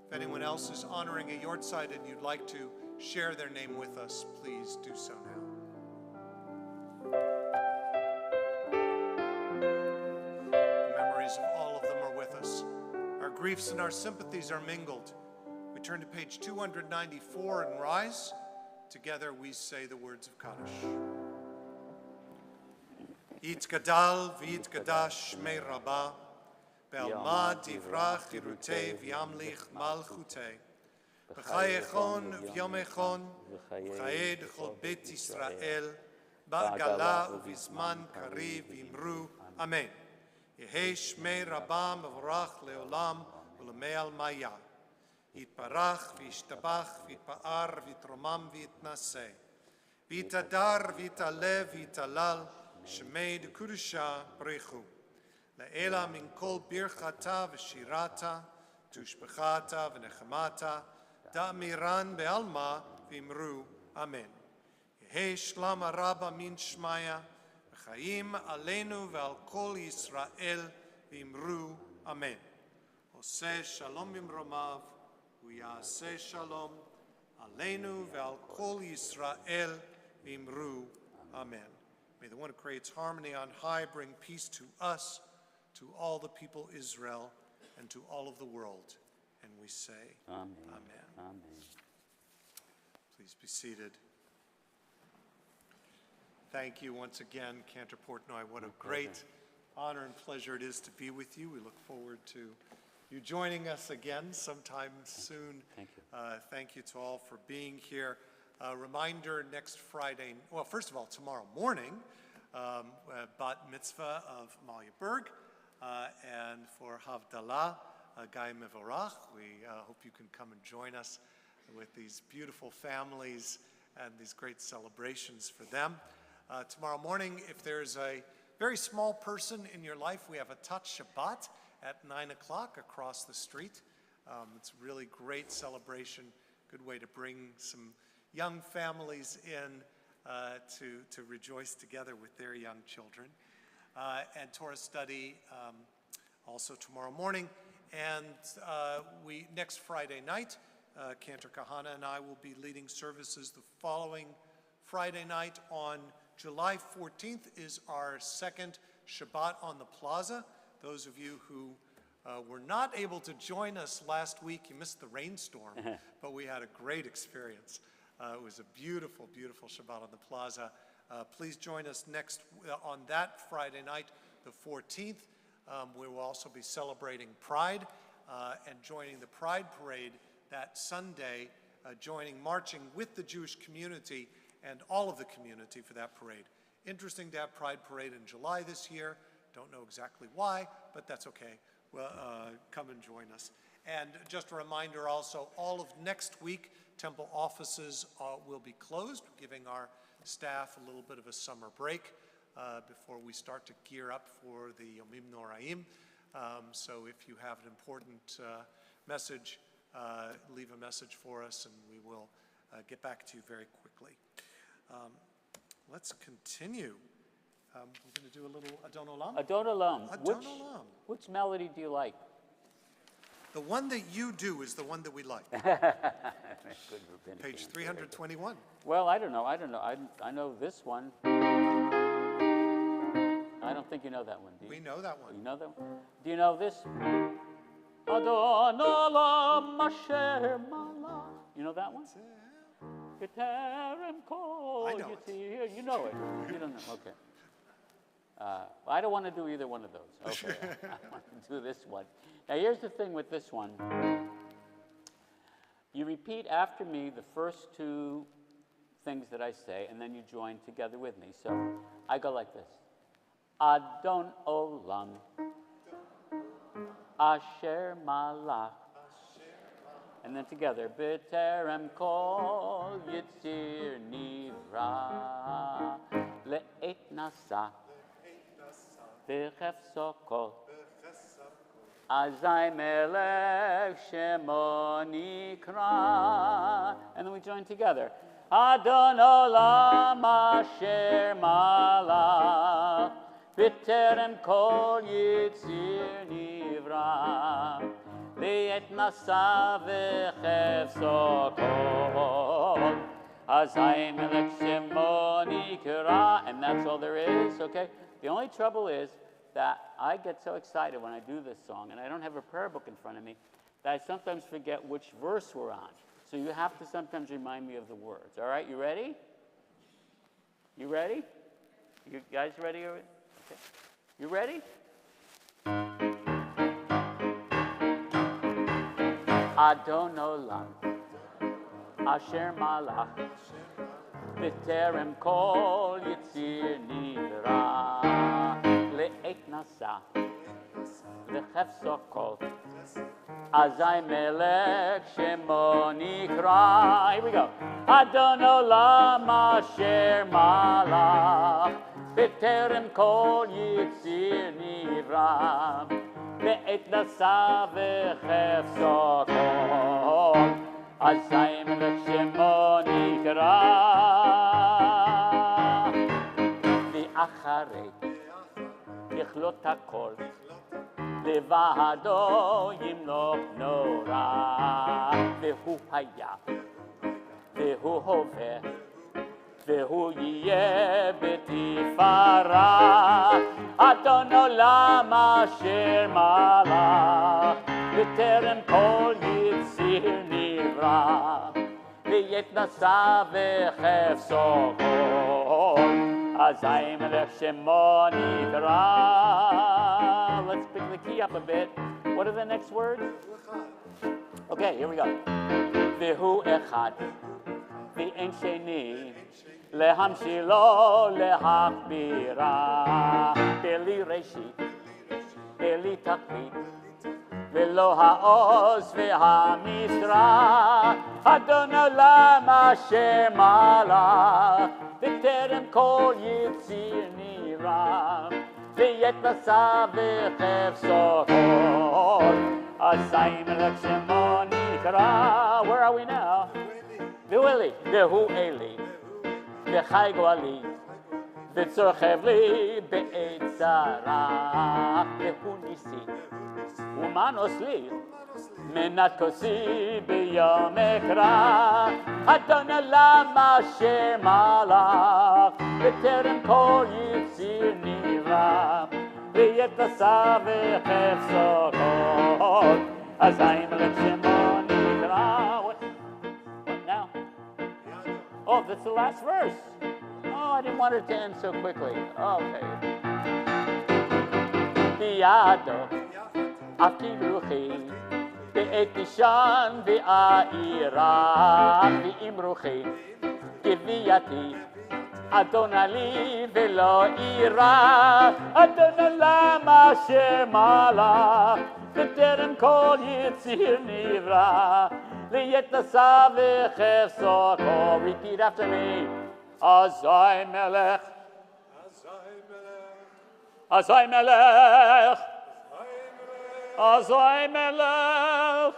If anyone else is honoring a yortzeit and you'd like to share their name with us, please do so now. The memories of all of them are with us. Our griefs and our sympathies are mingled. We turn to page 294 and rise. Together we say the words of Kaddish. Yitgadal v'yitgadash shmei Rabbah, be'alma divrach dirutei v'yamlich malchutei, b'chayechon v'yomechon, v'chaye d'chol bet Yisrael, ba'gala u'vizman kariv v'imru, Amen. Yehei shmei Rabbah mevorach leolam u'lemei almaya. Yitparach v'yishtabach v'yitpa'ar v'yitromam v'yitnaseh. V'yitadar v'yitalev v'yitalal shmei d'kudusha brechu. Le'ela min kol birchata v'shirata tushbechata v'nechemata da'amiran be'alma v'imru. Amen. Yehei shlam araba min shmaya v'chaim aleinu ve'al kol Yisrael v'imru. Amen. Oseh shalom bimromav Uyaseh shalom aleinu ve'al kol Yisrael v'imru. Amen. May the one who creates harmony on high bring peace to us, to all the people Israel, and to all of the world. And we say, Amen. Amen. Amen. Please be seated. Thank you once again, Cantor Portnoy. What a great honor and pleasure it is to be with you. We look forward to you joining us again sometime soon. Thank you. Thank you to all for being here. Reminder next Friday, well, first of all, tomorrow morning, bat mitzvah of Amalia Berg, and for Havdalah, Guy Mevorach. We hope you can come and join us with these beautiful families and these great celebrations for them. Tomorrow morning, if there's a very small person in your life, we have a Touch Shabbat at 9 o'clock across the street. It's a really great celebration, good way to bring some young families in to rejoice together with their young children. And Torah study also tomorrow morning. And next Friday night, Cantor Kahana and I will be leading services. The following Friday night on July 14th is our second Shabbat on the Plaza. Those of you who were not able to join us last week, you missed the rainstorm, but we had a great experience. It was a beautiful, beautiful Shabbat on the Plaza. Please join us on that Friday night, the 14th. We will also be celebrating Pride and joining the Pride Parade that Sunday, marching with the Jewish community and all of the community for that parade. Interesting to have Pride Parade in July this year. Don't know exactly why, but that's okay. Well, come and join us. And just a reminder also, all of next week, temple offices will be closed, giving our staff a little bit of a summer break before we start to gear up for the Yomim Noraim. So if you have an important message, leave a message for us and we will get back to you very quickly. Let's continue. We're going to do a little Adon Olam. Adon Olam. Adon Olam. Which melody do you like? The one that you do is the one that we like. Good rabbinic Page answer. 321. Well, I don't know. I know this one. I don't think you know that one, do you? We know that one. You know that one? Do you know this? Adon Olam Asher Malach. You know that one? B'terem kol I know it. yitzir. You know it. You don't know. Okay. I don't want to do either one of those. Okay. I want to do this one. Now, here's the thing with this one. You repeat after me the first two things that I say, and then you join together with me. So I go like this. Adon Olam Asher Malach. And then together, B'terem kol yitzir nivra le'et nasa v'chefso kol azai melech shemo nikra. And then we join together. Adon olam asher malach B'terem kol yitzir nivra Le'et nasa v'chefso kol Azai melech shemo nikra. And that's all there is, okay? The only trouble is that I get so excited when I do this song, and I don't have a prayer book in front of me, that I sometimes forget which verse we're on. So you have to sometimes remind me of the words. All right, you ready? You ready? You guys ready? Okay. You ready? Adon Olam Asher Malach B'terem kol yitzir nivra Le'et nasa V'chefso kol Azai melech shemo nikra. Here we go. Adon olam asher malach B'terem kol yitzir nivra Le'et nasa v'chefso kol Azai melech shemo nikra V'acharei יכלות הכל לבדו ימלוך נורא והוא היה והוא הווה והוא יהיה בתפארה אדון עולם אשר מלך בטרם כל יציר נברא ויתנשא וחפשו כל אזי מלך שמו נקרא. Let's pick the key up a bit. What are the next words? Okay, here we go. והוא אחד ואין שני להמשילו להכבירה בלי ראשית בלי תכלית ולא העוז והמשרה אדון עולם אשר מלך בטרם כל יציר נברא ויתנשא וחפשו כל אזי מלך שמו נקרא. Where are we now? והוא אלי וחי גואלי וצור חבלי בעת צרה והוא ניסי Umanos li. מנת כוסי ביום אקרא, אדוני למה שמלך, בטרם כל יציר נברא, ויתעשה וחפצו כל, אזי מלך שמו נקרא. What now? Oh, that's the last verse. Oh, I didn't want it to end so quickly. Okay. בידו, אף כברוכי, בעת אישן ועירה, ועם רוחי גבייתי, אדוני לי ולא אירא, אדוני למה שמלך, בטרם כל יציר נברא, ליתעשה וחפצו כל. Repeat after me. אזי מלך, אזי מלך, אזי מלך, אזי מלך.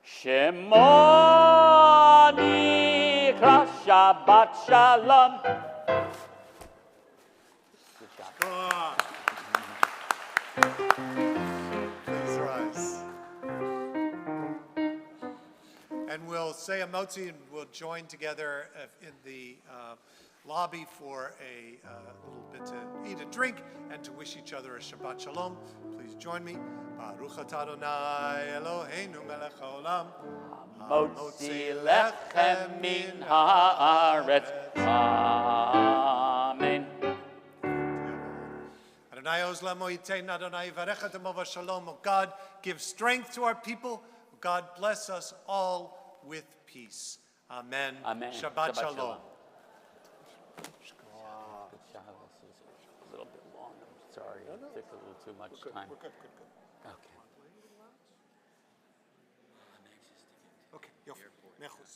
שמו נקרא שבת שלום. Please rise. And we'll say a motzi and we'll join together in the lobby for a little bit to eat and drink and to wish each other a Shabbat Shalom. Please join me. Baruch atah Adonai Eloheinu melech haolam. מוציא לחם מן הארץ. אמן. Adonai Ozlam Moitein, Adonai Yivarech et Amov Shalom. Oh God, give strength to our people. Oh God, bless us all with peace. Amen. Amen. Shabbat Shalom. This is a little bit long. I'm sorry. It took a little too much time. We're good. Okay. Okay, Yofi. Mechus.